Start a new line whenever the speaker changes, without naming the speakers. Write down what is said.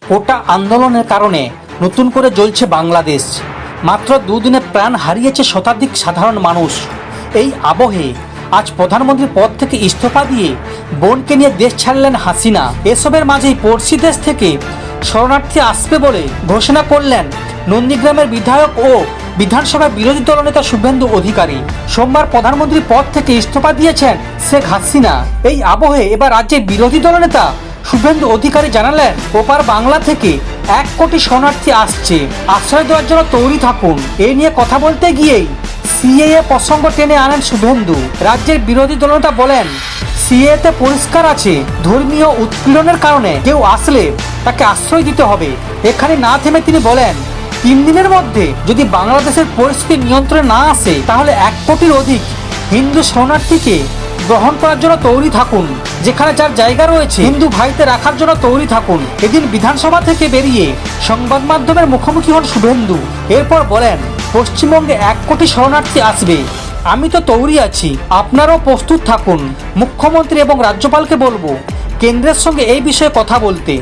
কোটা আন্দোলনের কারণে নতুন করে জ্বলছে বাংলাদেশ। মাত্র দুদিনে প্রাণ হারিয়েছে শতাধিক সাধারণ মানুষ। এই আবহে আজ প্রধানমন্ত্রীর পদ থেকে ইস্তফা দিয়ে বোনকে নিয়ে দেশ ছাড়লেন হাসিনা। এসবের মাঝেই পড়শি দেশ থেকে শরণার্থী আসবে বলে ঘোষণা করলেন নন্দীগ্রামের বিধায়ক ও বিধানসভার বিরোধী দলনেতা শুভেন্দু অধিকারী। সোমবার প্রধানমন্ত্রীর পদ থেকে ইস্তফা দিয়েছেন শেখ হাসিনা। এই আবহে এবার রাজ্যের বিরোধী দলনেতা শুভেন্দু অধিকারী জানালেন, ওপার বাংলা থেকে 1 কোটি শরণার্থী আসছে, আশ্রয় দেওয়ার জন্য তৈরি থাকুন। এই নিয়ে কথা বলতে গিয়েই সিএএ প্রসঙ্গ টেনে আনেন শুভেন্দু। রাজ্যের বিরোধী দলনেতা বলেন, সিএএতে পরিষ্কার আছে, ধর্মীয় উৎপীড়নের কারণে কেউ আসলে তাকে আশ্রয় দিতে হবে। এখানে না থেমে তিনি বলেন, 3 দিনের মধ্যে যদি বাংলাদেশের পরিস্থিতি নিয়ন্ত্রণে না আসে তাহলে 1 কোটির অধিক হিন্দু শরণার্থীকে গ্রহণ করার জন্য তৈরি থাকুন। যেখানে যার জায়গা রয়েছে হিন্দু ভাইতে রাখার জন্য তৈরি থাকুন। এদিন বিধানসভা থেকে বেরিয়ে সংবাদ মাধ্যমের মুখোমুখি হন শুভেন্দু। এরপর বলেন, পশ্চিমবঙ্গে 1 কোটি শরণার্থী আসবে, আমি তো তৈরি আছি, আপনারাও প্রস্তুত থাকুন। মুখ্যমন্ত্রী এবং রাজ্যপালকে বলবো কেন্দ্রের সঙ্গে এই বিষয়ে কথা বলতে।